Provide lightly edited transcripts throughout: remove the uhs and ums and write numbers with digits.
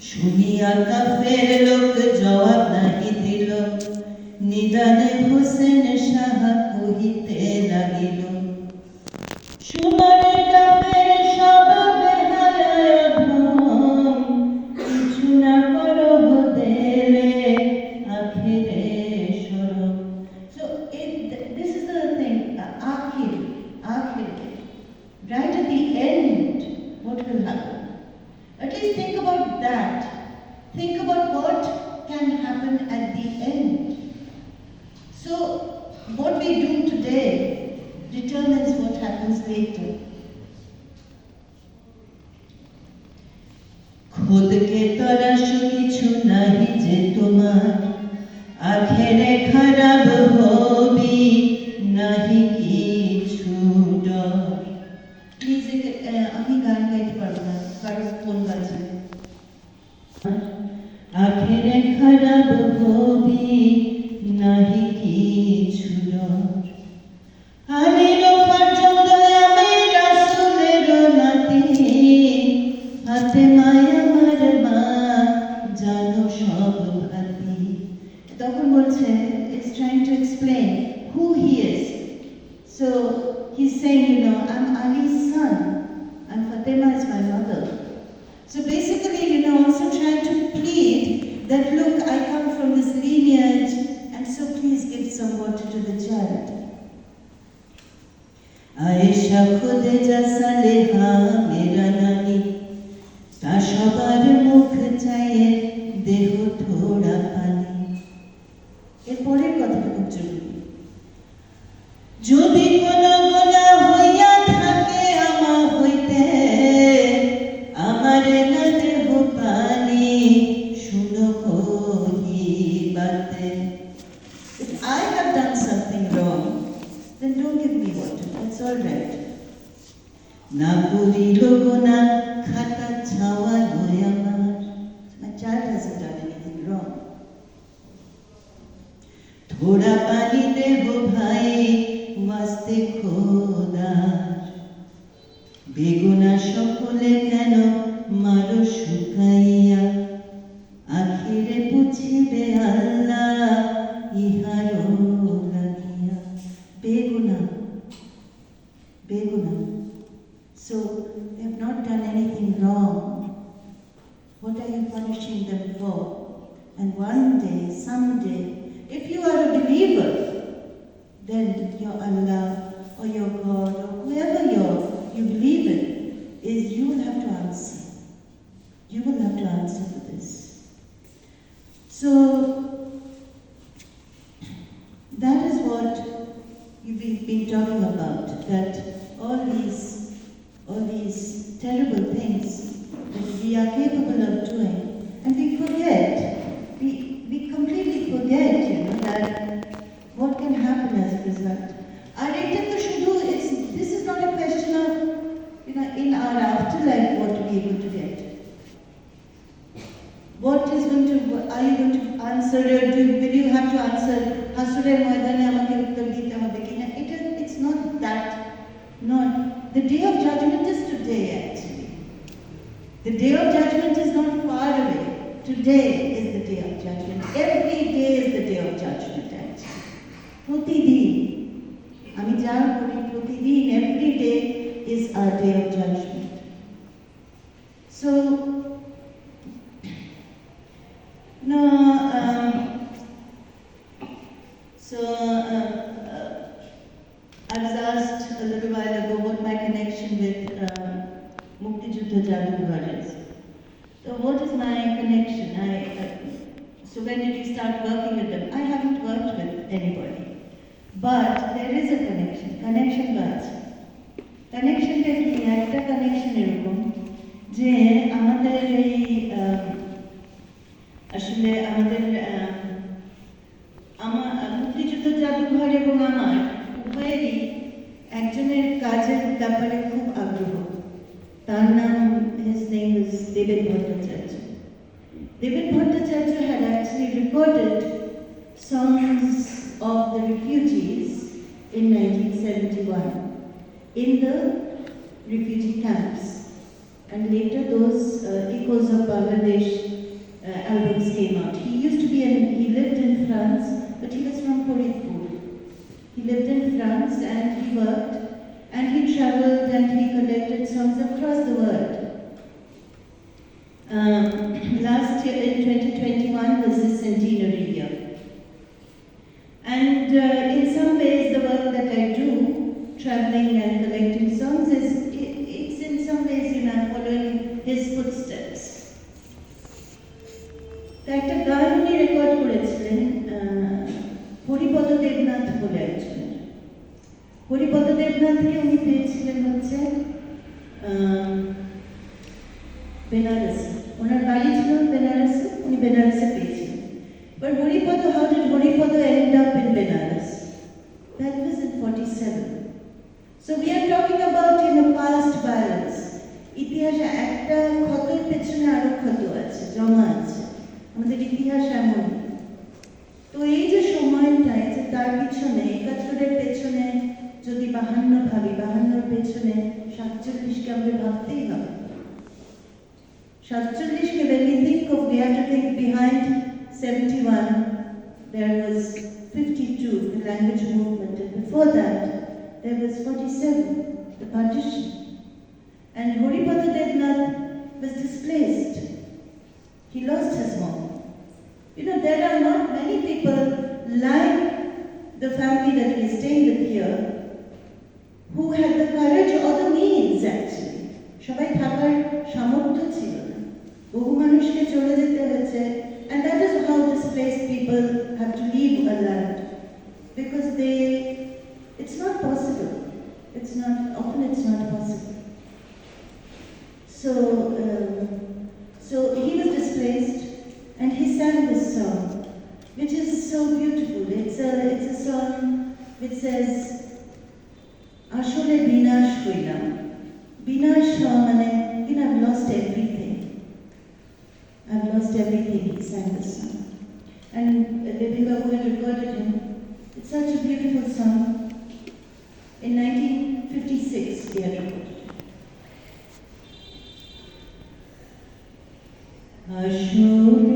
শুনিয়া কাফের লোক জবাব নাহি দিল, নিদানে হোসেন সাহা কহিতে লাগিল, শুনারে কাফের সব বেহায়া ধন, কিছু না করো দেলে আখিরে শরম। So this is the thing, akhir, right at the end, what will happen? At least think about that. Think about what can happen at the end. So, what we do today determines what happens later. खुद के तरस किछु नहीं जे तुम्हार, आखिरे खराब hobby नहीं किछु डर। प्लीज আমি গান গাইতে পারবো না, কারণ ফোন বাজছে। আখেরে খারাপ হবি নাহি কিছু ডর, আলির পর্যন্ত আমি রাসূলের নাতি, হাতে মায়া আমার মা জানো সব ভাতি। তখন বলছে, is trying to explain who he is. So he's saying, I'm Ali's son, and Fatima is my mother. So basically, also trying to plead that, look, I come from this lineage, and so please give some water to the child. Aisha खुदे जैसा लेहा मेरा नानी, ता सबार मुख चाहे देहो थोड़ा पानी। এর পরের কথাটা খুব জরুরি। যদি কোনো গোনা হইয়া থাকে আমার হইতে, আমারে না দেহ পানি শুনো কহিবাতে। If I have done something wrong, then don't give me water, that's all right. না করিল গোনা খাতা ছাওয়া নয় আমার, my child hasn't done anything wrong. थोड़ा पानी दे हो भाई वास्ते खोदा, বেগুনা সকলে কেন মারো শুকাইয়া, আখিরে বুঝিবে আল্লাহ ইহারো লাগিয়া। বেগুনা, so they have not done anything wrong. What are you punishing them for? And one day, someday, if you are a believer, then your Allah or your God or whoever you believe in, is you will have to answer. You will have to answer for this. So that is what we've been talking about, that all these terrible things that we are capable of doing, and we forget, we completely forget, that what can happen as a result. This is not a question of, in our afterlife what to be able to get. What is going to, are you going to answer, will you have to answer, Hasurer Moydane amake uttor dite hobe kina? It's not that, the day of judgment is today actually. The day of judgment is not far away. Today is the day of judgment. Every day is the day of judgment actually. Protidin. আমি যা করি প্রতিদিন, every day is our day of judgment. So, I was asked a little while ago what my connection with Mukti Juddha Jadughar is. So what is my connection? So when did you start working with them? I haven't worked with anybody. But there is a connection. Connection আছে। কানেকশনটা কি? একটা connection এরকম যে আমাদের এই আসলে আমাদের মুক্তিযুদ্ধ জাদুঘর এবং আমার উভয়েরই একজনের কাজের ব্যাপারে খুব আগ্রহ। তার নাম, his name is David Bhattacharya. David Bhattacharya had actually recorded songs of the refugees in 1971 in the refugee camps, and later those echoes of Bangladesh albums came out. He lived in France, but he was from Koreapur. He lived in France and he worked and he traveled and he collected songs across the world. Last year in 2021 was his centenary year. And in some ways the work that I do, traveling and collecting songs, it's in some ways, following his footsteps. একটা গান উনি record করেছিলেন হরিপদ দেবনাথ বলে একজন। হরিপদ দেবনাথকে উনি পেয়েছিলেন হচ্ছে বেনারসে, ওনার বাড়ি ছিল বেনারসে, উনি বেনারসে পেয়েছিলেন। But how did Horipada end up in Benares? That was in 47. So we are talking about past violence. ইতিহাসে একটা ক্ষতের পেছনে আরো ক্ষত আছে, জমা আছে। আমাদের ইতিহাস এমন। তো এই যে সময়টা, এই যে তার পিছনে 71-এর পেছনে যদি 52 ভাবি, 52-র পেছনে 47-কে আমাদের ভাবতেই হবে। 47-কে when we think of, we have to think behind 71, there was 52, the language movement, and before that, there was 47, the partition. And Horipada Devnath was displaced. He lost his home. There are not many people like the family that we stayed with here who had the courage or the means actually. সবাই থাকার সামর্থ্য ছিল না, বহু মানুষকে চলে যেতে হয়েছে, and that is how displaced people have to leave a land because it's not possible. Often it's not possible. So he was displaced and he sang this song, which is so beautiful. It's a song which says, Ashole binash hoilam. Binash mane, I've lost everything. I've lost everything, he sang this song. And Bipin Babu had recorded him. It's such a beautiful song. In 1956, he had recorded it. Ashole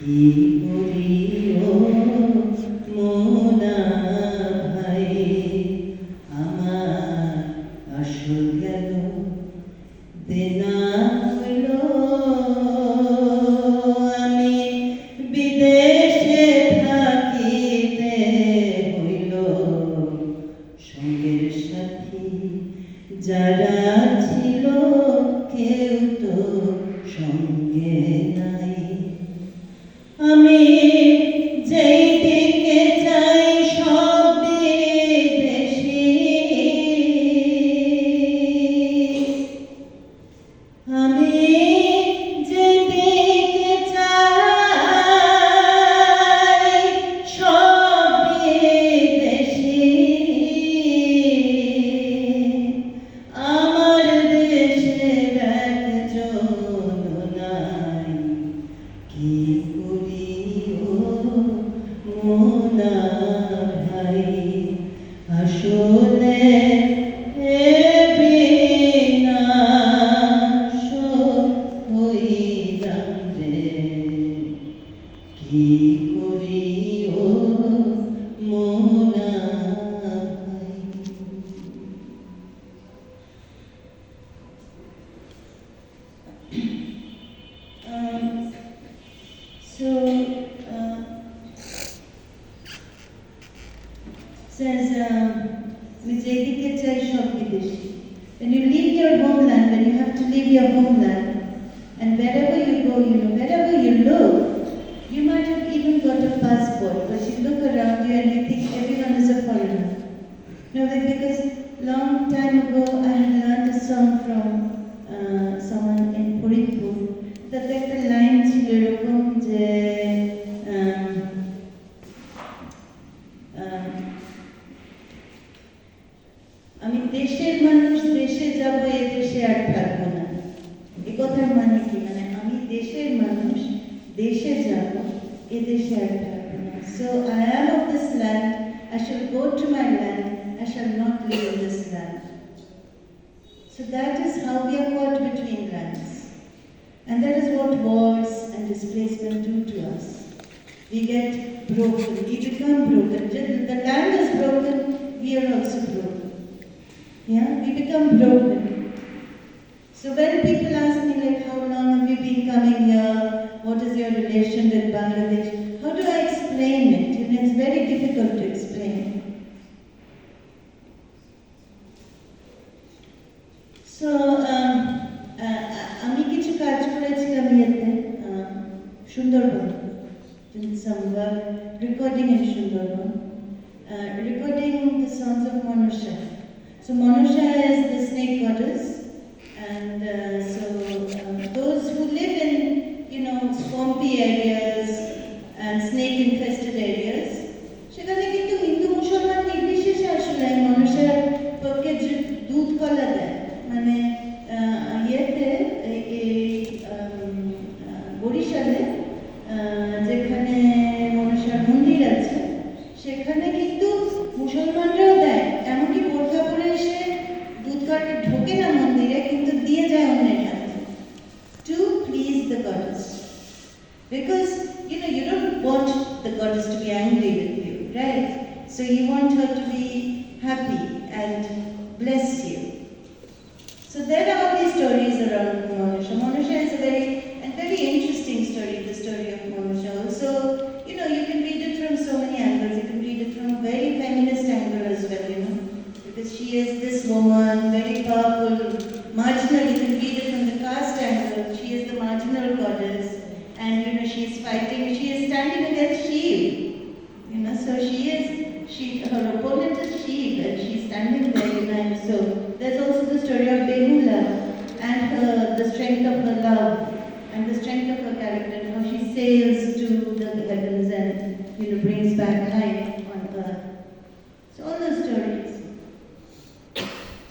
কি করি ও মোনা ভাই, আমার আসল গেল দেনা হইল। আমি বিদেশে থাকিতে হইল সঙ্গের সাথী যারা ছিল কেউ তো সঙ্গে নাই। আমি যেই দিকে যাই সব বিদেশি, আমি যেদিকে যাই সব বিদেশি, আমার দেশের একজন নাই। কি করি ও মোনা ভাই, আসলে বিনাশ হইলাম রে। কি করি ও মোনা ভাই। So, says, যেদিকে চাই সব বিদেশি. When you leave your homeland, when you have to leave your homeland, and wherever you go, you know, wherever you look, you might have even got a passport, but you look around you and you think everyone is a foreigner. No, because long time ago I had learned a song from someone in Puripur. তাতে একটা line ছিল এরকম যে আমি দেশের মানুষ, দেশে যাব, এ দেশে আর থাকবো না। এ কথার মানে কি? মানে আমি দেশের মানুষ, দেশে যাব, এ দেশে আর থাকবো না। So I am of this land, I shall go to my land, I shall not live in this land. So that is how we are caught between lands. And that is what wars and displacement do to us. We get broken, we become broken. The land is broken, we are also broken. Yeah, we become broken. So when people ask me like, how long have you been coming here? What is your relation with Bangladesh? How do I explain it? You know, it's very difficult to explain. So, আমি কিছু কাজ করেছিলাম ইয়েতে Sundarban, some recording in Sundarban, recording the songs of Manusha. So Manusha is the snake goddess, and those who live in, you know, swampy areas and snake infested areas, সেখানে কিন্তু হিন্দু মুসলমান নির্বিশেষে আসলে মানুষের পক্ষে দুধ কলা দেয়। মানে ইয়েতে বরিশালে যেখানে মনসার মন্দির আছে সেখানে কিন্তু মুসলমানরাও দেয়, এমনকি বোরখা পরে এসে দুধ কাটে, ঢোকে না মন্দিরে, কিন্তু দিয়ে যায় অন্যের হাতে, to please the goddess. Because you know, you don't want the goddess to be angry with you, right? So you want her to be happy and bless you. So there are all these stories around Manusha. Manusha is a very interesting story, the story of Manusha. Also, you know, you can read it from so many angles. You can read it from a very feminist angle as well, you know, because she is this woman, very powerful, marginal. You can read it from the caste angle. She is the marginal goddess, and you know, she is fighting. She is standing against Shiv. You know, so her opponent is Shiv, and she is standing there, you know. And so there's also the story of Behula and the strength of her love and the strength of her character, and how she sails to the heavens and, you know, brings back life on earth. So all those stories.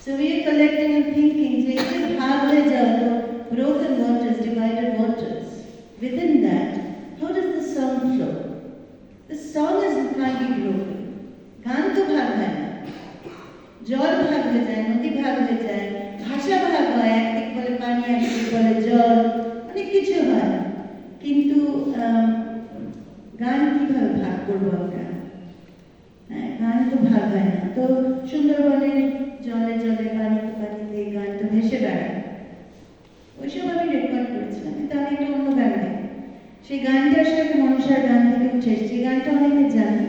So we are collecting and thinking, broken waters, divided waters. Within that, how does the song flow? The song can't be broken. গান তো ভাগ হয় না, জল ভাগ হয়ে যায়, নদী ভাগ হয়ে যায়, ভাষা ভাগ হয়, একদিক বলে পানি, একদিক বলে জল, অনেক কিছু হয়, কিন্তু যুবকরা। হ্যাঁ, গান তো ভাগ হয় না, তো সুন্দরবনের জলে জলে পানিতে পানিতে এই গান তো ভেসে বেড়ায়। ওইসব আমি রেকর্ড করেছিলাম, কিন্তু আমি একটা অন্য গান গাই। সেই গানটা আসলে একটা মনসার গান থেকে উঠে এসেছে। এই গানটা অনেকে জানে,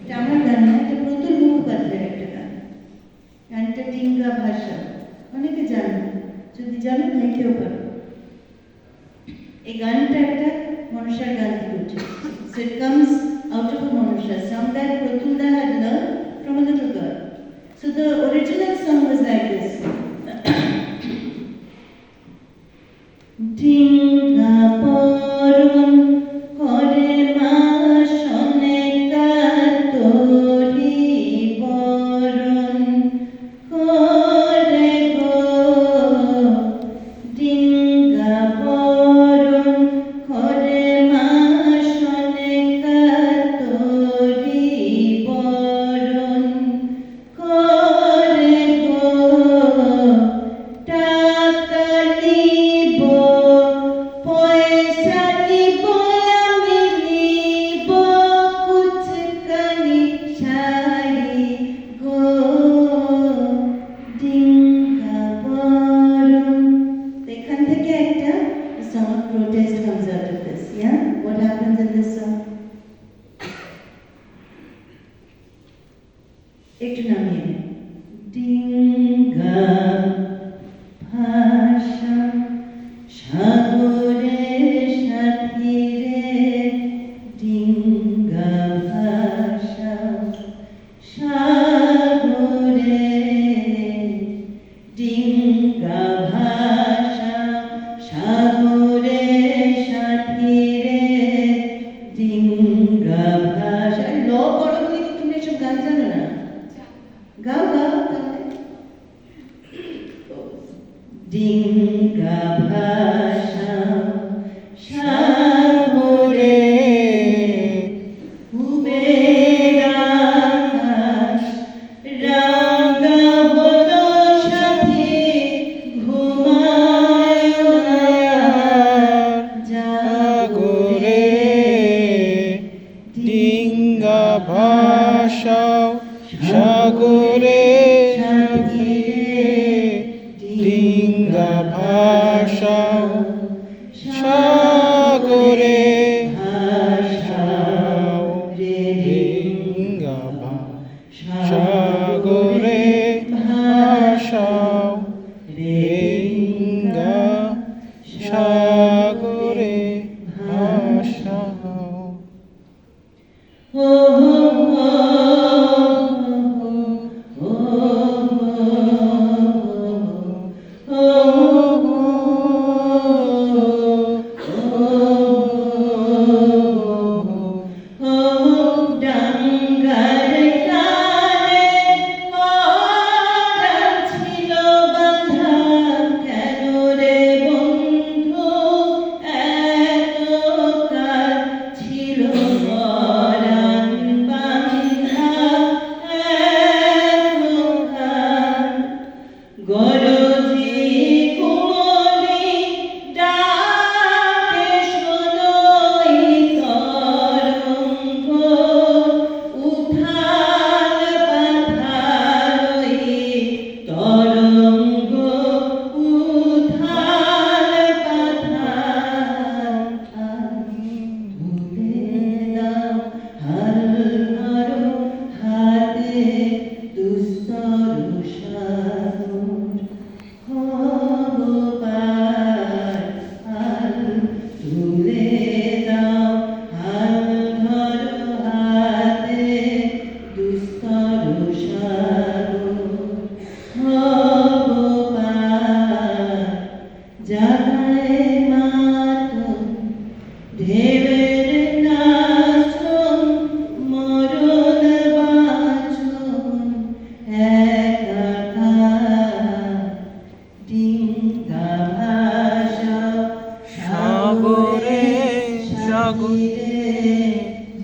এটা আমার গান না, এটা প্রতুল মুখোপাধ্যায়ের একটা গান। গানটা ডিঙ্গা ভাষা, অনেকে জানে, যদি জানো গাইতেও পারো। এই গানটা একটা মনসার গান থেকে উঠে এসেছে। So it comes out of a Manusha song that Pratulda had learned from a little girl. So the original song was like this. Dinga poron kore ma shone katori boron kore go. Dinga poron kore ma shone katori boron kore go. Taka libo পয়সা নিব আমি নিব কুচকানি শাড়ি গো ডিঙ্গা বরণ। এখান থেকে একটা song of protest comes out of this. Yeah, what happens in this song? একটু নামিয়ে নিন। ডিঙ্গা ভাষা সাগরের সাথী রে, ডিঙ্গা ভাষা সাগরে, ডিঙ্গা ভাষা সাগরের সাথী রে, ডিঙ্গা ভাষা। ল বড় হলে কি তুমি এসব গান জানো না? গাও গাও তাহলে। ডিঙ্গা ভাষা সাগরে, উবের আকাশ রাঙা হলো সাথী, ঘুমায় না জাগরে। ডিঙ্গা ভাষাও সাগরে, ডিঙ্গা ভাষাও সাগরে, ভাষাও ডিঙ্গা সাগরে, ভাষাও ডিঙ্গা সাগরে, ভাষাও।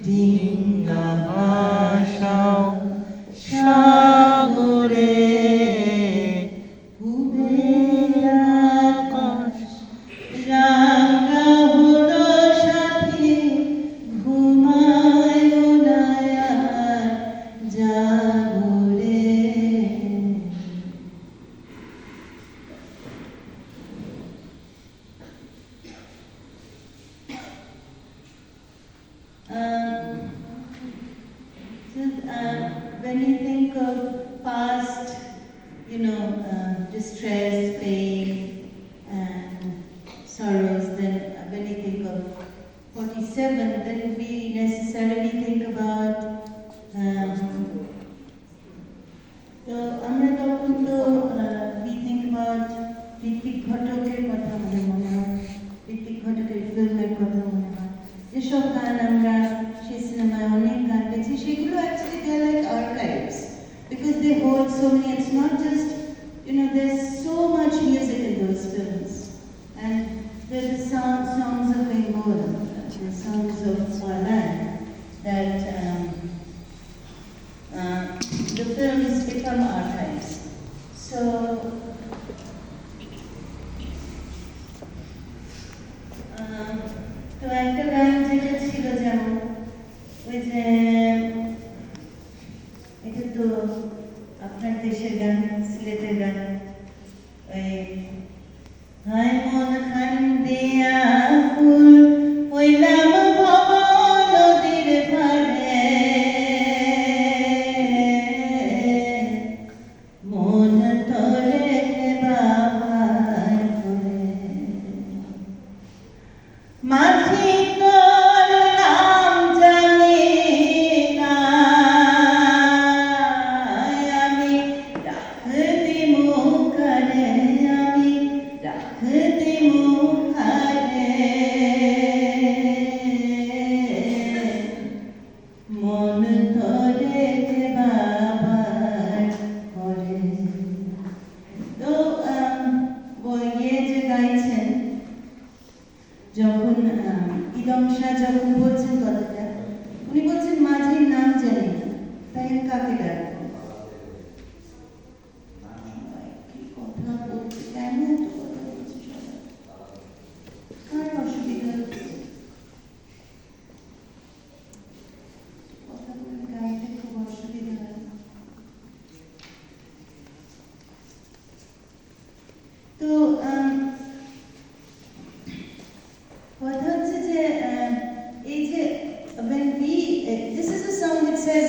ডিঙ্গা ভাষাও সাগরে, উবের আকাশ রাঙা হলো সাথী, ঘুমায় না when you think of past, distress, pain, and sorrows, then when you think of 47, then we necessarily think about আমরা তখন তো we think about ঋত্বিক ঘটকের কথা মনে হয়, ঋত্বিক ঘটকের ফিল্মের কথা মনে হয়, যেসব গান আমরা সেই সিনেমায় অনেক গান পেয়েছি, সেগুলো actually they're like archives because they hold so many. It's not just, there's so much music in those films, and there's the songs of Bengal, the songs of our land, that the films become archives. So তো একটা গান যেটা ছিল, যেমন ওই যে এটা তো আপনার দেশের গান, সিলেটের গান, ওই হায় মন খান্দিয়া ফুল হইলাম ভব নদীর ধারে, মন তোরে বাবার করে, মাঝি তোর নাম জানি না, আমি রাখতি মুখারে, আমি রাখতি মুখারে, মন ধরে বাবার করে। তো ইয়ে যে গাইছেন, যখন ইদম শাহ যখন বলছেন কথাটা, উনি বলছেন মাঝির নাম জানি না, তাই আমি কাকে ডাকবো? কি কথা বলছে, কেন এত কথা বলছে সবাই? কার অসুবিধা হচ্ছে? কথা বলে গাইতে খুব অসুবিধা হয়। তো কথা হচ্ছে যে এই যে when we this is a song that says,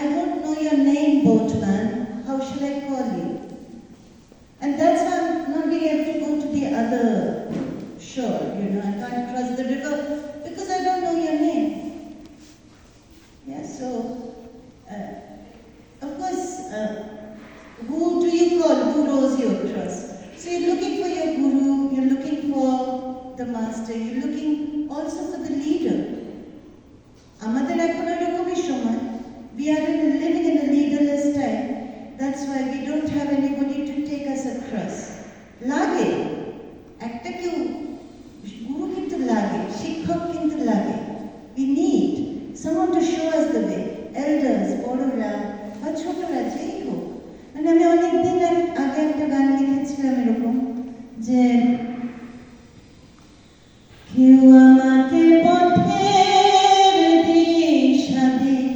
I don't know your name, boatman, how shall I call you? And that's why I'm not being able to go to the other shore, I can't cross the river because I don't know your name. Yeah, so of course, who do you call? Who rows you across? So you're looking for your guru, you're looking for the master, you're looking also for the leader. Amader ekhon erokomই সময়, we are living in a leaderless time. That's why we don't have anybody to take us across. লাগে একটা কেউ গুরু কিন্তু লাগে, শিক্ষক কিন্তু লাগে. We need someone to show us the way. Elders, বড়রা বা ছোটরা, যেই হোক. মানে আমি অনেকদিন আগে একটা গান লিখেছিলাম এরকম, যে কেউ আমাকে পথের দিশা দিক,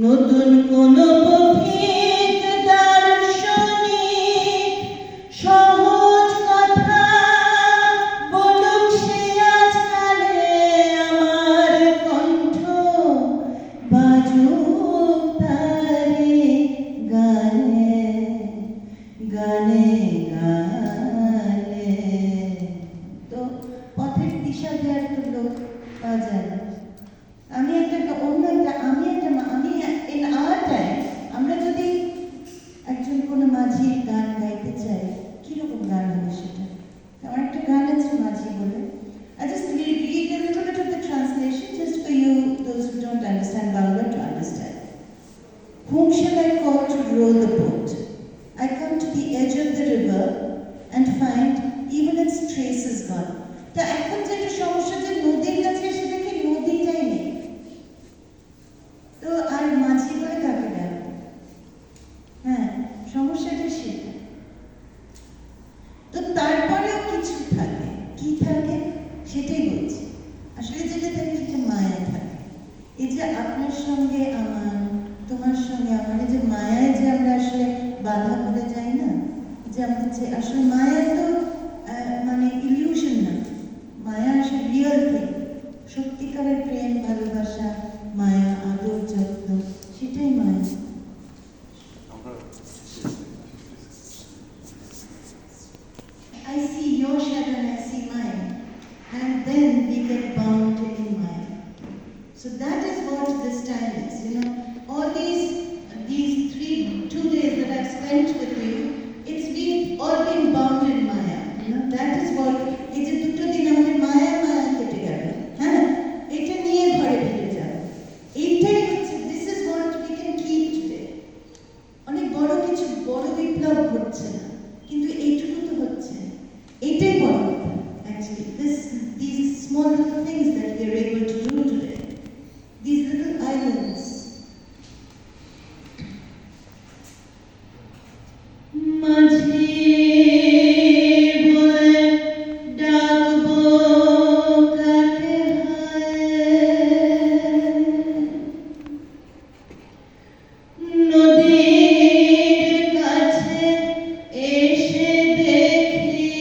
নতুন কোন পথিক দার্শনিক, সহজ কথা বলুক সে আজকালে, আমার কণ্ঠ বাজুক তারে গানে গানে গানে। তো পথের দিশা দেওয়ার তো লোক পাওয়া যায় না। আমি in our time, আমরা যদি একজন কোনো মাঝির গান গাইতে চাই, কিরকম গান হবে সেটা? আমার একটা গান আছে মাঝি বলে। I just read a little bit of the translation just for you, those who don't understand Bangla, to understand. Whom shall I call to row the boat? I come to the edge of the river and find even its traces gone. তা এখন যেটা সমস্যা, যে নদীর কাছে এসে দেখি নদীটাই নেই, তো আর মাঝি বলে কাকে ডাকবো? হ্যাঁ, সমস্যাটা সেটা। তো তারপরেও কিছু থাকে, কি থাকে সেটাই বলছি। আসলে যেটা থাকে সেটা মায়া থাকে। এই যে আপনার সঙ্গে আমার, তোমার সঙ্গে আমার, এই যে মায়ায় যে আমরা আসলে বাধা করে যাই না, যে আমাদের যে আসলে মায়া তো মানে ইলিউশন না, মায়া আসলে রিয়েল থিং। সত্যিকারের প্রেম, ভালোবাসা, মায়া, আদর, যত্ন, সেটা what this time is. You know, all these 2 days that I've spent with you, it's been all been bound in Maya. You know, that is what. এই যে দুটো দিন আমাদের মায়া কেটে গেল, হ্যাঁ, এটা নিয়ে ঘরে ফিরে যাও। এইটাই হচ্ছে, this is what we can keep today. অনেক বড় কিছু বড় বিপ্লব হচ্ছে না, কিন্তু এইটুকু তো হচ্ছে, এইটাই বড় কথা। Actually, these small little things that we are able to do today, these little islands. মাঝি বলে ডাকবো কাকে হায়, নদীর কাছে এসে দেখি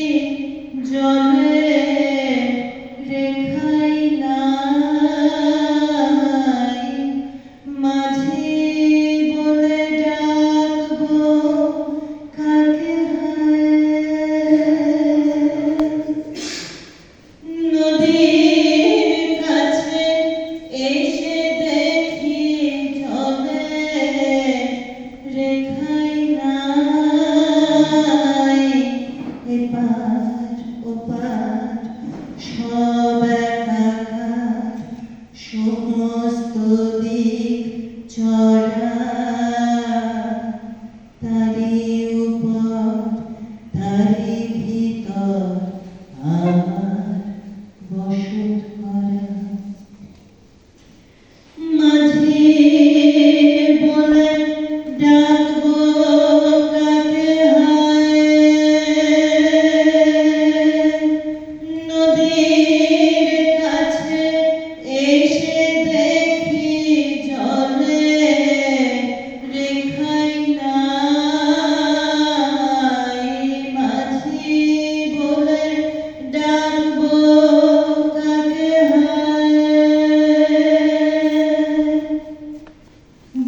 জলে রেখাই নাই, মাঝি বলে ডাকবো কাকে হায়, নদীর কাছে এসে দেখি জলে রেখাই নাই, এপার ওপার সব একাকার, সমস্ত দিক চড়া, তারি উপর তারি ভিতর আমার বসত করা, মাঝি বলে ডাকবো কাকে হায়, নদীর কাছে এসে দেখি জলে রেখাই নাই, মাঝি বলে ডাকবো কাকে হায়,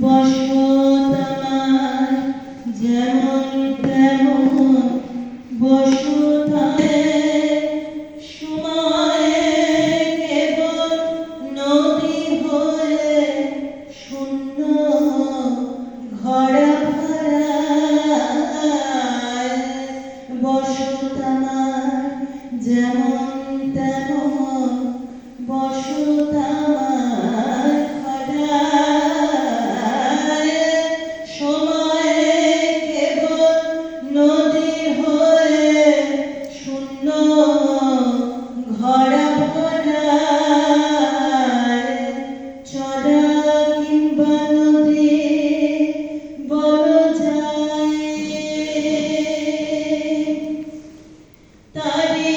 বসত আমার যেমন তেমন বসত সময়ে কেবল নদী হয়ে শূন্য ঘরা ভরায়, বসত আমার যেমন তেমন বসত আমার খরায়, সময়ে কেবল নদী হয়ে শূন্য ঘরা ভরায়, চড়া কিংবা নদী বড় যায়, তারি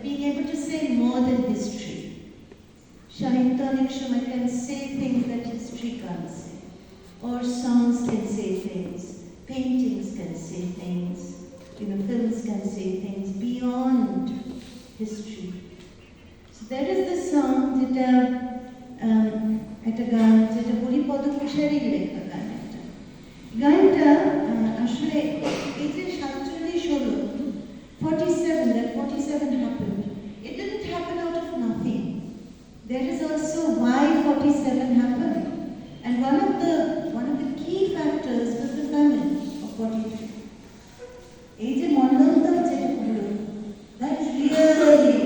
being able to say more than history. Shahidta অনেক সময় can say things that history can't say. Or songs can say things, paintings can say things, films can say things beyond history. So there is this song যেটা একটা গান যেটা হরিপদ ঘোষালের লেখা গান একটা। গানটা আসলে এই যে 47 হলো 47, that 47 happened. It didn't happen out of nothing. There is also why 47 happened. And one of the key factors was the famine of 43. এই যে মন্বন্তর যেটা হলো, that really,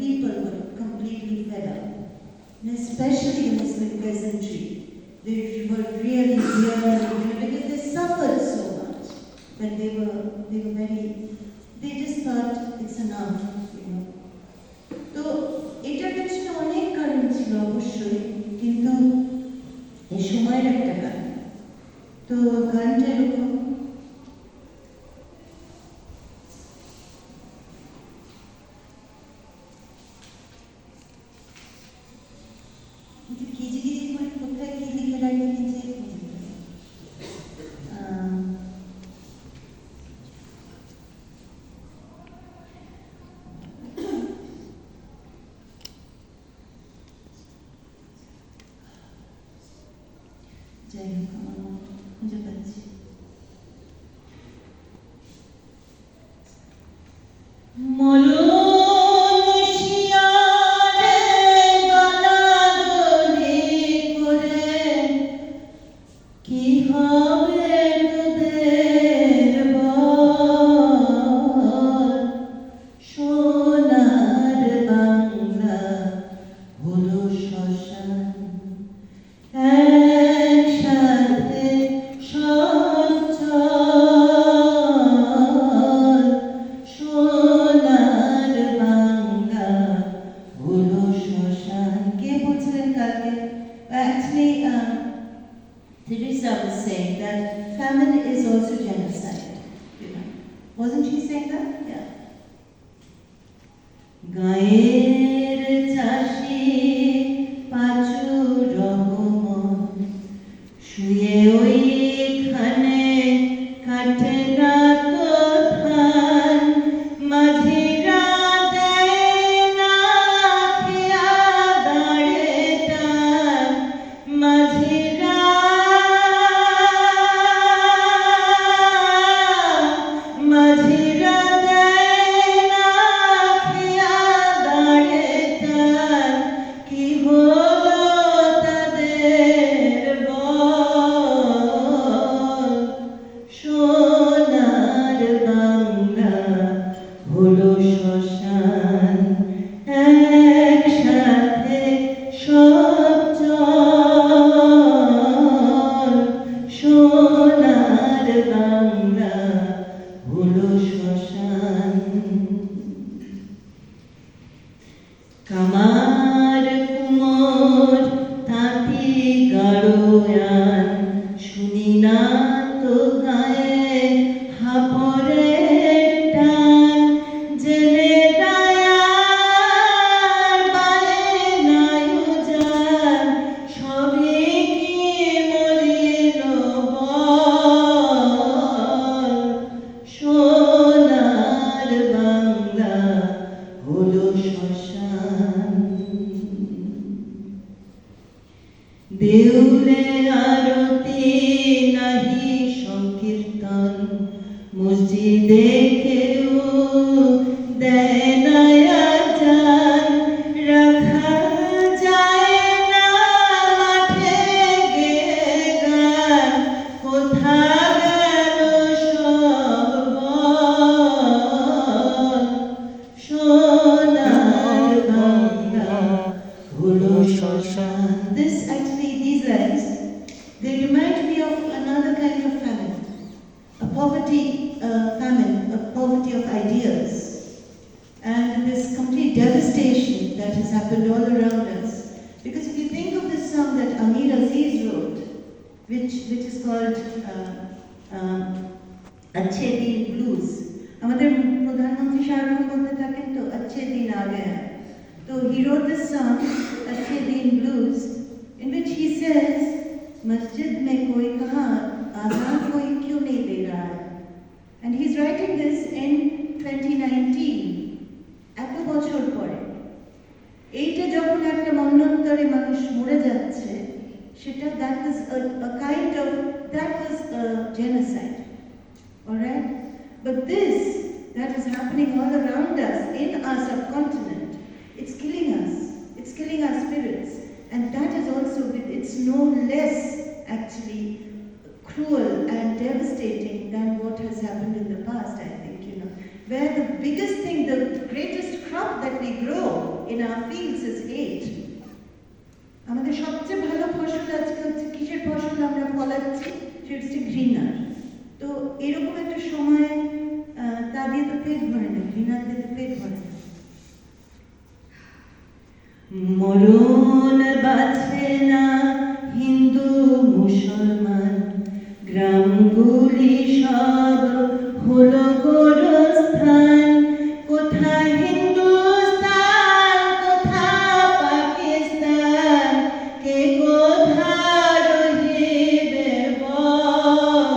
people were completely fed up. And especially the Muslim peasantry. They were really, because they suffered so much. But they just thought it's enough, তো এটার পেছনে অনেক কারণ ছিল অবশ্যই, কিন্তু এই সময়ের একটা গান। তো গানটা এরকম, কিজি করে কোথায় কি লিখে রাখে নিচে, যাই হোক আমার খুঁজে পাচ্ছি। কি হবে তোদের বল, সোনার বাংলা হলো শ্মশান, একসাথে সব চল, সোনার বাংলা হলো শ্মশান। কে বলছিলেন কালকে? Actually, Teresa was saying that famine is also genocide. Wasn't she saying that? Yeah. গায়ের চাষি পাঁচু রহমন শুয়ে ওইখানে কাটে না তো ধান, মাঝিরা দেয় না খেয়া দাঁড়ে টান, মাঝিরা দেয় না খেয়া দাঁড়ে টান, কি হলো তাদের বল, সোনার বাংলা হলো শ্মশান, একসাথে সব চল, সোনার বাংলা হলো শ্মশান। কামার কুমোর তাঁতি গাড়োয়ান শুনি না তো গায়ে হাপরের টান, জেলে দায়ার বালে নায়ু যান, সবই কি মরিল বল, সোনার বাংলা হলো শ্মশান। দেউলে আরতি নাহি সংকীর্তন, মসজিদে কেউ দেয় না আজান, রাখা যায় না মাঠে গেয়ে গান, কোথা গেল সব বল, সোনার বাংলা হলো শ্মশান। These lines, they remind me of another kind of famine, a poverty famine, a poverty of ideas, and this complete devastation that has happened all around us. Because if you think of this song that Amir Aziz wrote, which is called Achhe Din Blues, আমাদের প্রধানমন্ত্রী সারাক্ষণ বলতে থাকেন তো अच्छे he wrote this song, Ashadin Blues, in which he says, Masjid mein koi kaha, azan koi kyun nahi de raha hai? And he's writing this in 2019, এত বছর পরে। এইটা যখন একটা মন্বন্তরে মানুষ মরে যাচ্ছে, সেটা that was a genocide, all right? But this that is happening all around us in our subcontinent, it's killing us, it's killing our spirits, and that is also, it's no less actually cruel and devastating than what has happened in the past, I think, where the biggest thing, the greatest crop that we grow in our fields is hate. আমাদের সবচেয়ে ভালো ফসল আজকে হচ্ছে কিসের ফসল আমরা ফলাচ্ছি, সেটা হচ্ছে ঘৃণার। তো এরকম একটা সময় তা দিয়ে তো পেট ভরে না, ঘৃণা দিয়ে তো পেট ভরে না। মরণ বাঁচে না হিন্দু মুসলমান, গ্রামগুলি সব হলো গোরস্থান, কোথায় হিন্দুস্তান, কোথায় পাকিস্তান, কে কোথায় রহিবে বল,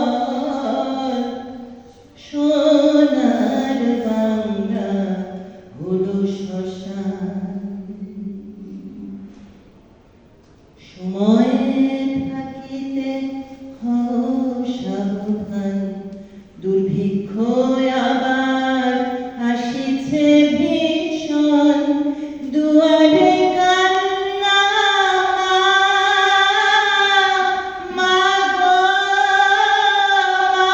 সোনার বাংলা হলো শ্মশান। সময় থাকিতে হও সাবধান, দুর্ভিক্ষ আবার আসিছে ভীষণ, দুয়ারে কান্না মা গো মা,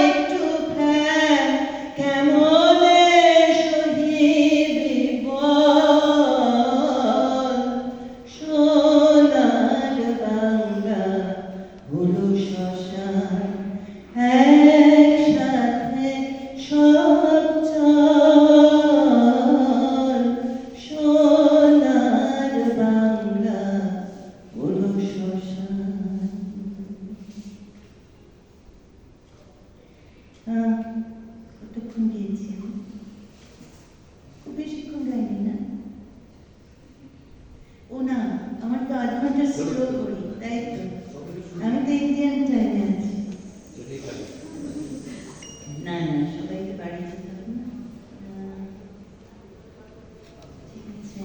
একটু ফের কেমনে সহিবি বল, সোনার বাংলা হলো শ্মশান। একসাথে সব চল, সোনার বাংলা হলো শ্মশান। কতক্ষণ গিয়েছি? খুব বেশিক্ষণ গাইনি না? ও না, আমার তো 8 ঘন্টা স্লো করি, তাই তো আমি তো ইন্ডিয়ান টাইমে আছি। না না, সবাইকে বাড়ি যেতে হবে না। ঠিক আছে।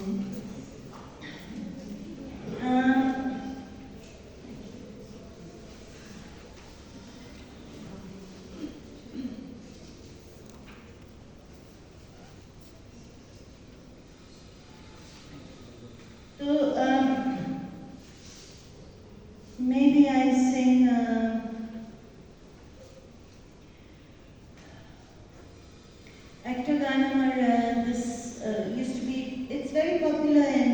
So maybe I sing একটা গান আমার this used to be, it's very popular in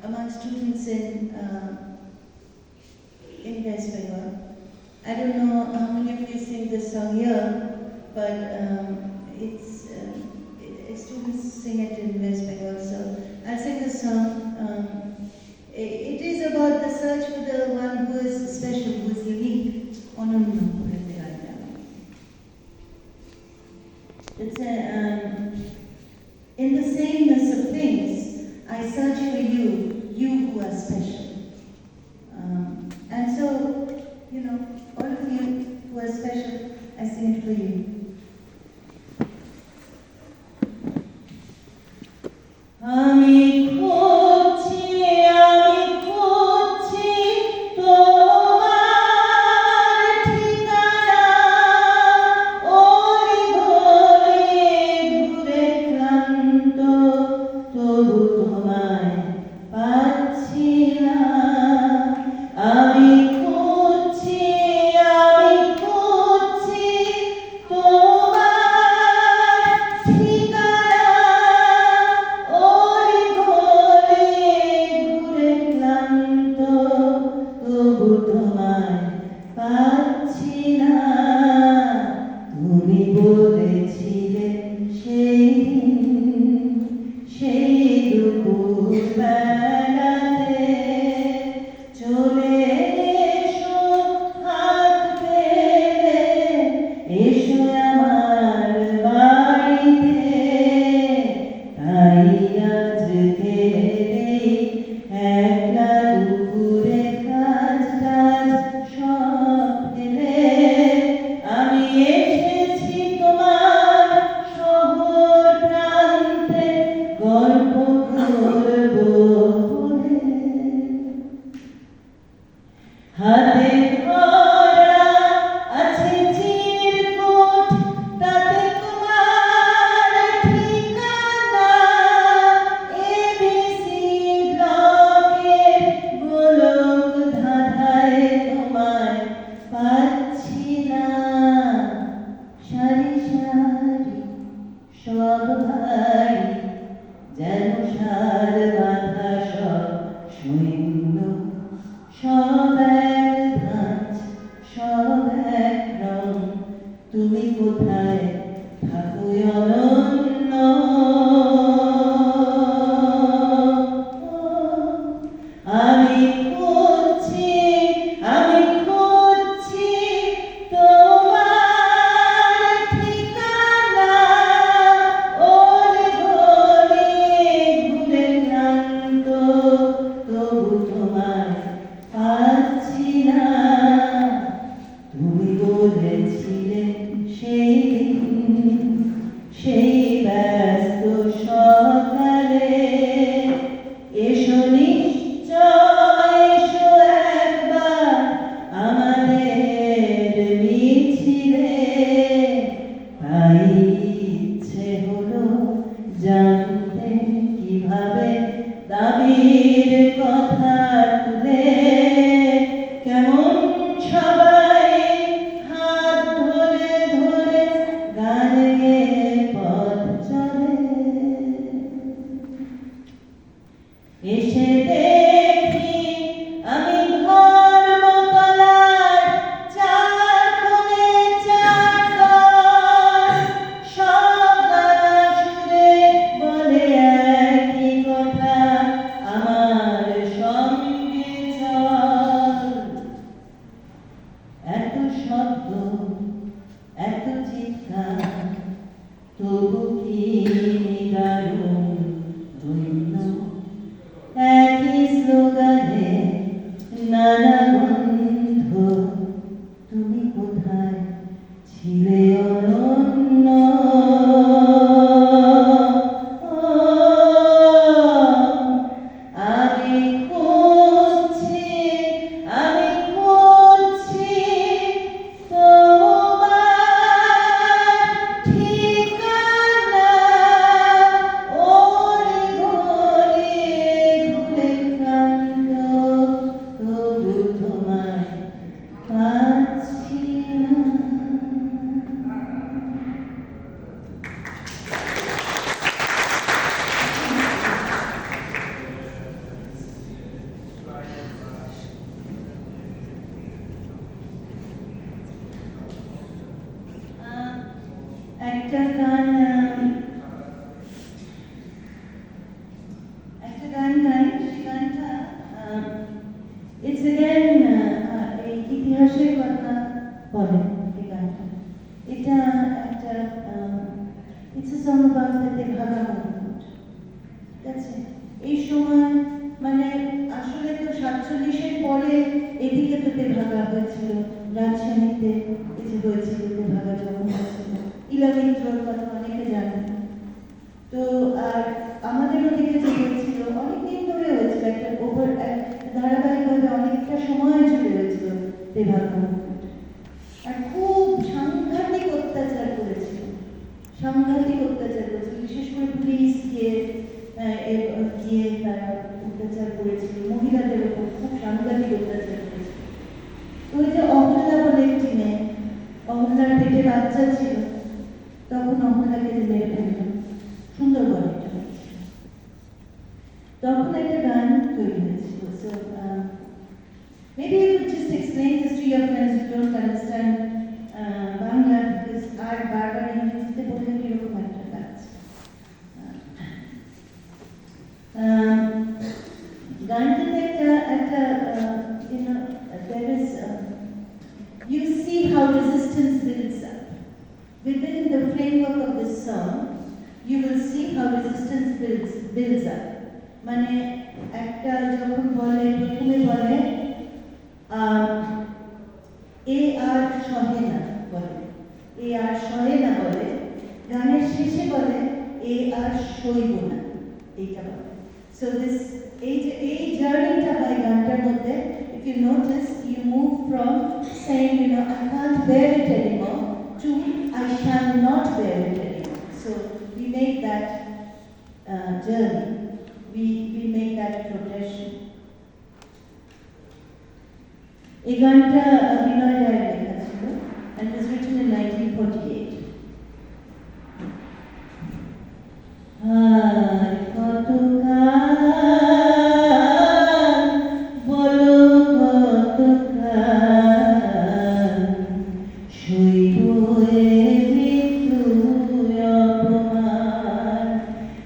among students in West Bengal. I don't know how many of you sing this song here, but students sing it in West Bengal, so I'll sing the song. It is about the search for the one who is special, who is unique. Ononno বলতে গানটা। It's in the sameness of things, I search for you, you who are special. And so, all of you who are special, I sing it for you. আমি খুঁজছি তোমার ঠিকানা, ওই ঘরে ঘুরে ক্লান্ত, তবু তোমায় পাচ্ছি না। আমি খুঁজছি তোমার ঠিকানা, ওই যেন সার বাঁধা সব সৈন্য, সব এক ধাঁচ, সব এক রং, তুমি কোথায় থাকো অনন্য। আমি খুঁজছি, আমি খুঁজছি তোমার ঠিকানা, ওরে ঘরে ঘুরে ক্লান্ত, তবু তোমায় পাচ্ছি না। তুমি বলেছিলে সেই দিন, সেই ব্যস্ত সকালে, এসো নিশ্চয়, এসো একবার আমাদের মিছিলে। তাই ইচ্ছে হলো জানতে কিভাবে দাবির কথা তুলে, কেমন সবাই হাত ধরে ধরে গান গেয়ে পথ চলে। এসে দেখি আমি ধর্মতলার চার কোণে চার ঘর, সব গানা সুরে বলে একই কথা, আমার সঙ্গে চল। এত শব্দ, এত চিৎকার, তবু কি নিদারুণ ধন্য, একই স্লোগানে নানা গন্ধ, তুমি কোথায় ছিলে অনন্য। আমি খুঁজছি, আমি খুঁজছি তোমার ঠিকানা, ওরে ঘরে ঘুরে ক্লান্ত, তবু তোমায় পাচ্ছি না। একটা গান গাই, সেই গানটা ইটস अगेन এই ইতিহাসের কথা বলে এই গানটা। এটা একটা it's song about the Tebhaga movement. ঠিক আছে, এই সময় মানে আসলে তো 47-এর পরে এদিকে তো তেভাগা হয়েছিল, রাজশাহীতে কিছু হয়েছিল, তেভাগা যখন হয়েছিল, ইলামিত্রর কথা অনেকে জানেন। তো আর আমাদের ওদিকে যে হয়েছিল অনেকদিন ধরে হয়েছিল, একটা ধারাবাহিকভাবে অনেকটা সময় জুড়ে হয়েছিল তেভাগা মুভমেন্ট। আর খুব সাংঘাতিক অত্যাচার করেছিল, সাংঘাতিক অত্যাচার করেছিল, বিশেষ করে পুলিশ গিয়ে তারা অত্যাচার করেছিল, মহিলাদের উপর খুব সাংঘাতিক অত্যাচার করেছিল। তো ওই যে অহল্যা বলে একটি মেয়ে, অহল্যার পেটে বাচ্চা ছিল, তখন অহল্যাকে যে মেরে ফেলল সুন্দরবনে, তখন একটা গান তৈরি হয়েছিল। So maybe you could just explain this to your friends who don't understand Bangla, because আর বারবার ইংরেজিতে বললে কিরকম একটা লাগছে। গানটাতে একটা there is you see how resistance builds up within the framework of this song. You will see how resistance builds up. মানে একটা যখন বলে, প্রথমে বলে আর সহে না বলে, আর সহে না বলে, গানের শেষে বলে আর সইব না, এইটা বলে। So this এই জার্নিটা by গানটার মধ্যে, if you notice, you move from saying, I can't bear it anymore to I shall not bear it anymore. So we make that journey, we make that progression. এই গানটা বিনয় রায়ের লেখা ছিল, and it was written in 1948.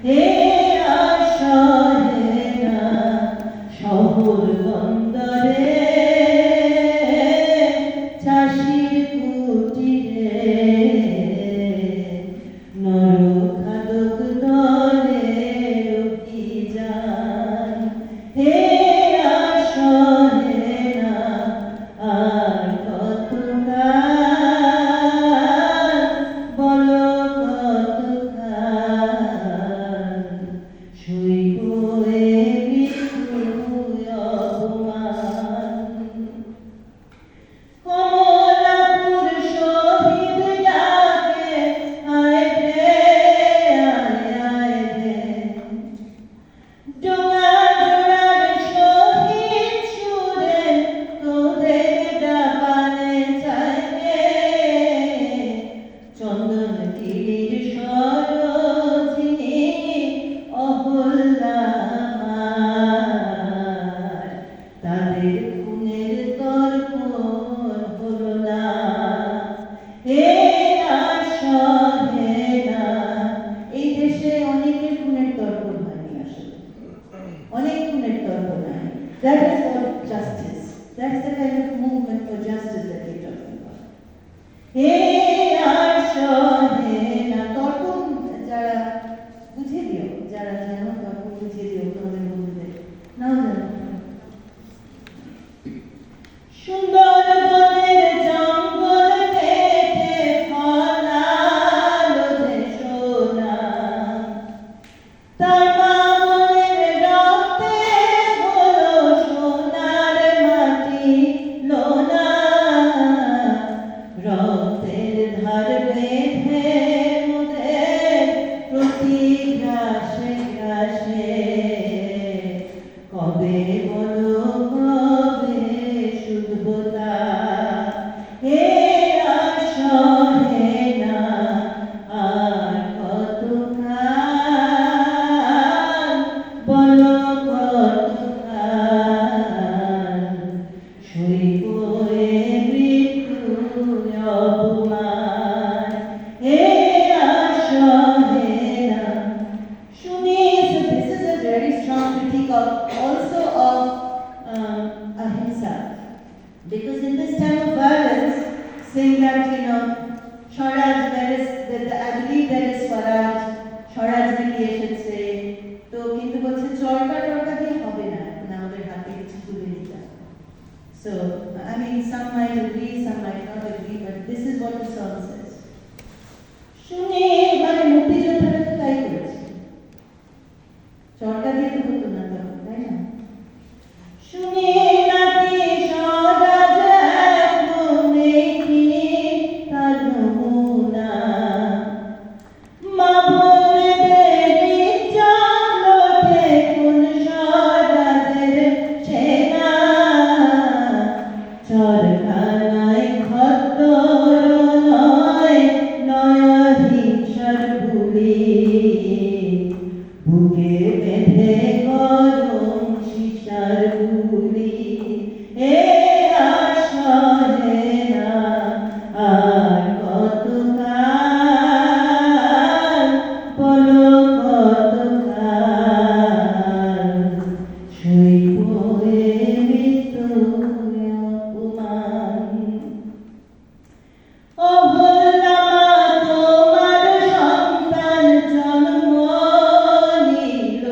হে আর সহে না শহর বন্দরে চাষির কুটিরে নরখাদক দলের অভিযান হে আর সহে না আর কতকাল বলো কতকাল সইব এ মৃত্যুর অপমান কমলাপুর শহীদ ডাকে আয় রে আয় রে ডোঙা জোড়ার শহীদ সুরে তোদের ডাকানে চায় রে চন্দন তীরের সরোজিনী অহল্যা আমার তাদের খুনের তর্পণ হলো না হে আর সহে না এই দেশে অনেকের খুনের তর্পণ হয়নি আসলে অনেক খুনের তর্পণ হয়নি that is called justice that's the kind of movement for justice that we're talking about হে আর সহে না তর্পণ যারা বুঝে দিও যারা জানো তর্পণ বুঝে দিও তোমাদের বন্ধুদের নাও জানো সুন্দরবনের জঙ্গল কেটে ফলালো যে সোনা তার মামনের রক্তে হলো সোনার মাটি লোনা রক্তের ধার বেঁধে মোদের প্রতি গ্রাসে গ্রাসে কবে বলো কবে শুদ্ধতা হে আর সহে না আর কতকাল বলো কতকাল সইব এ মৃত্যুর অপমান হে আর সহে না Shuni, so this is a very strong critique of also of ahimsa, because in this time of violence, saying that Swaraj, I believe there is Swaraj, Swaraj maybe I should say, তো কিন্তু বলছে চরকা টরকা দিয়ে হবে না এখন আমাদের হাতে কিছু তুলে নিতে হবে. So I mean some might agree, some might not agree, but this is what the song says. শুনে মানে মুক্তিযোদ্ধারা তো তাই করেছে চরকা দিয়ে তো হতো না তখন তাই না শুনে নাকি সদাজ মনে কি তার নমুনা মা বোনেদের চন্দ্রতে কোন সদাজের সেনা চরখানায় খদ্দর নয় নয়হিংসার বুলি বুকে বেঁধে গরম সীসার গুলি এ আর সহে না আর কতকাল বলো কতকাল সইব এ মৃত্যুর অপমান অহল্যা মা তোমার সন্তান জন্ম নিল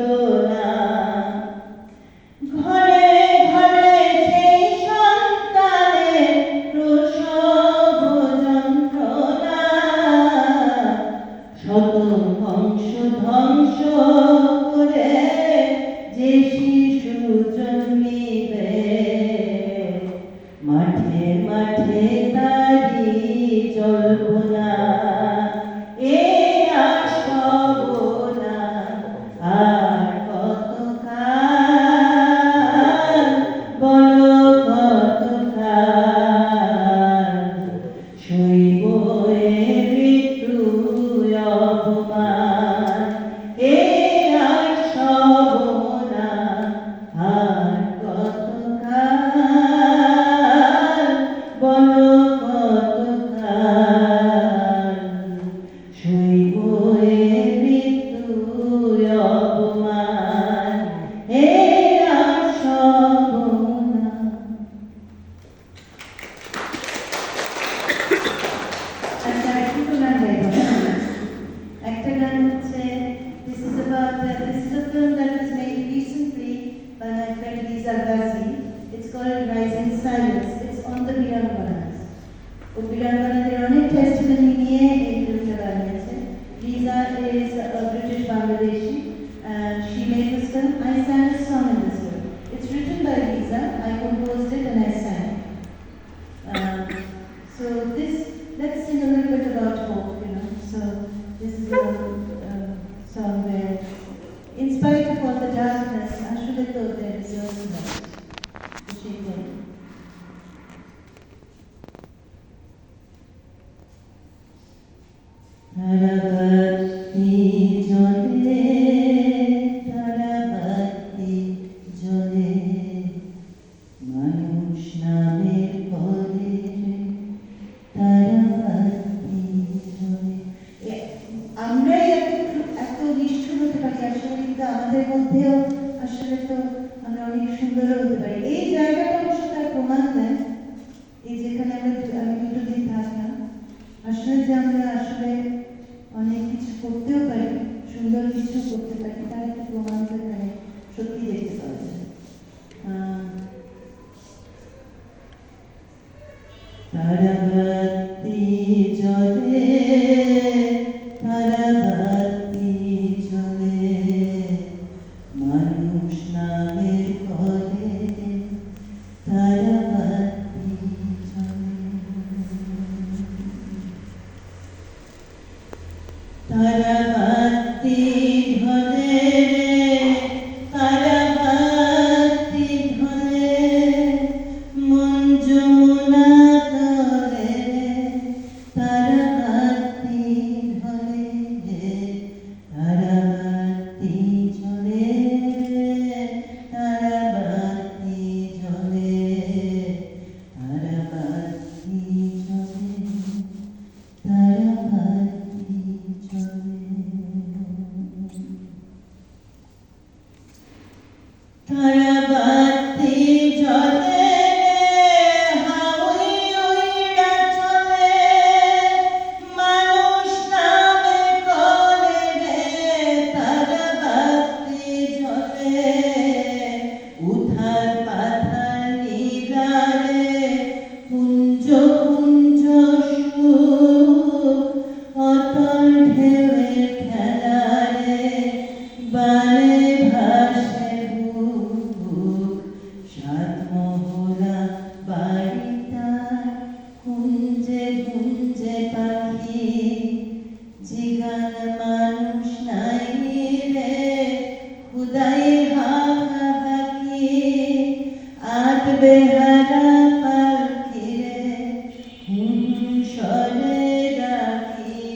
this is a film that was made recently by my friend Lisa Ghazi. It's called Rising Silence. It's on the Biranganas. Biranganades অনেক testimony নিয়ে এই ফিল্মটা বানিয়েছে. Lisa is a British Bangladeshi and she made this film. I sang a song in this film. It's written by Lisa. I composed it and I sang. So let's sing a little bit about hope, you know. So this is a song where, in spite of all the darkness, actually though there is also light. She said. তারাবাতি জ্বলে, তারাবাতি জ্বলে, মানুষ নামের পরে তারাবাতি জ্বলে। আমরাই এত নিষ্ঠুর হতে পারি আসলে, কিন্তু আমাদের মধ্যেও আসলে তো আমরা অনেক সুন্দর হতে পারি। এই জায়গাটা অবশ্য তার প্রমাণ দেয়, এই যেখানে আমি 2 দিন থাকলাম, আসলে যে আমরা আসলে অনেক কিছু করতেও পারি, সুন্দর কিছু করতে পারি, তার একটা প্রমাণ এখানে সত্যি দেখতে পাওয়া যায়। তারাবাতি জ্বলে, তারাবাতি জ্বলে, মানুষ নামের পরে তারাবাতি জ্বলে। তারাবাতি জ্বলে রে, তারাবাতি জ্বলে, মন যমুনা তলে রে, তারাবাতি জ্বলে রে, তারাবাতি জ্বলে রে, তারাবাতি জ্বলে, তারাবাতি জ্বলে, তারাবাতি জ্বলে। তারাবাতি জ্বলে রে, হাওই উইড়া চলে, মানুষ নামে করে রে, তারাবাতি জ্বলে, উথাল পাথাল নিদারে, কুঞ্জ কুঞ্জ সুখ, অতল ঢেউয়ের খেলা রে, বানে ভাসে বুক, সাত মহলা বাড়ি তার, কুঞ্জে কুঞ্জে পাখি, জিগান মানুষ নাই রে, খুদাই হাঁকি, আট বেহারা পাখি রে, সরে রাখি,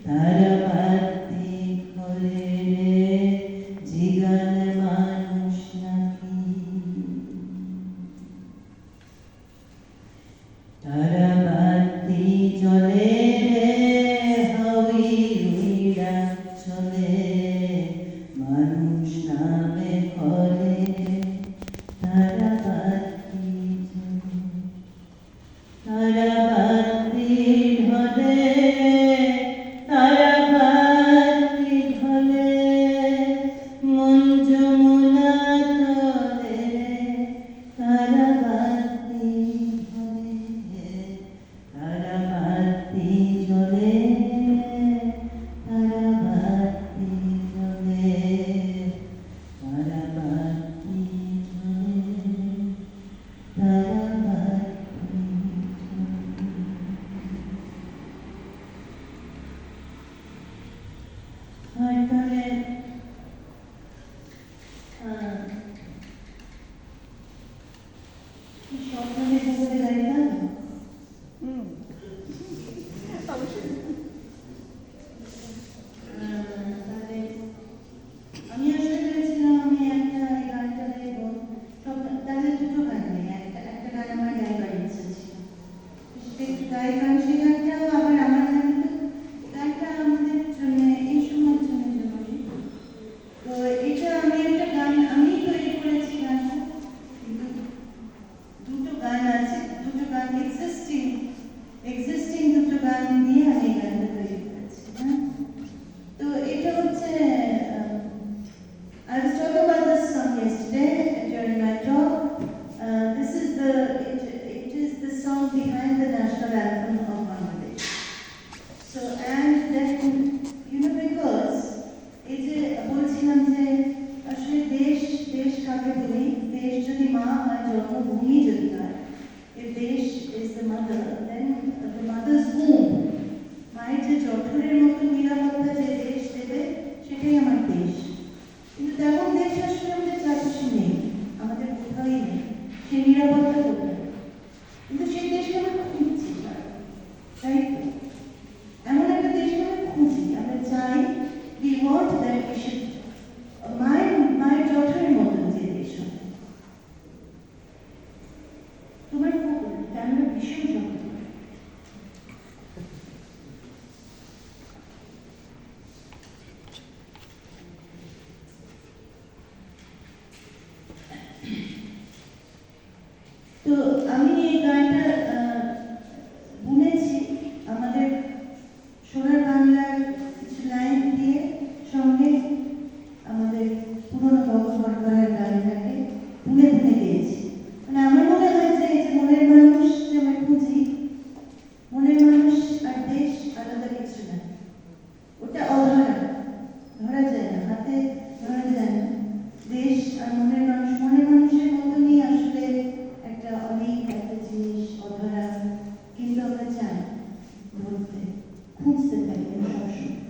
তারাবাতি খোলে রে, জিগান মানুষ নাকি। তারাবাতি জ্বলে রে, হাওই উইড়া চলে, মানুষ নামে করে তারাবাতি জ্বলে। তারাবাতি জ্বলে রে, তারাবাতি জ্বলে, মন যমুনা তলে রে, তারাবাতি জ্বলে, তারাবাতি জ্বলে, তারাবাতি জ্বলে, তেমন দেশ আসলে আমাদের চারপাশে নেই, আমাদের কোথাওই নেই, সেই নিরাপত্তা কোথায়? কিন্তু সেই দেশকে আমরা খুঁজছি, তাই তো? এমন একটা দেশকে আমরা খুঁজি, আমরা চাই, we want that we should মায়ের জঠরের মতন যে দেশ হবে। তোমার ক্যামেরা ভীষণ শক্ত। তো আমি এই গানটা বুনেছি আমাদের সোনার বাংলার কিছু লাইন দিয়ে, সঙ্গে আমাদের পুরনো বর্তমানের গানটাকে বুনে বুনে গিয়েছি। মানে আমার মনে হয় যে এই যে মনের মানুষ যে আমরা খুঁজি, মনের মানুষ আর দেশ আলাদা কিছু না, ওটা অধরা, ধরা যায় না, হাতে ধরা যায় না। দেশ আর মনের মানুষের মতনই আসলে একটা অনেক একটা জিনিস অধরা, কিন্তু আমরা চাই ধরতে, খুঁজতে থাকি সবসময়।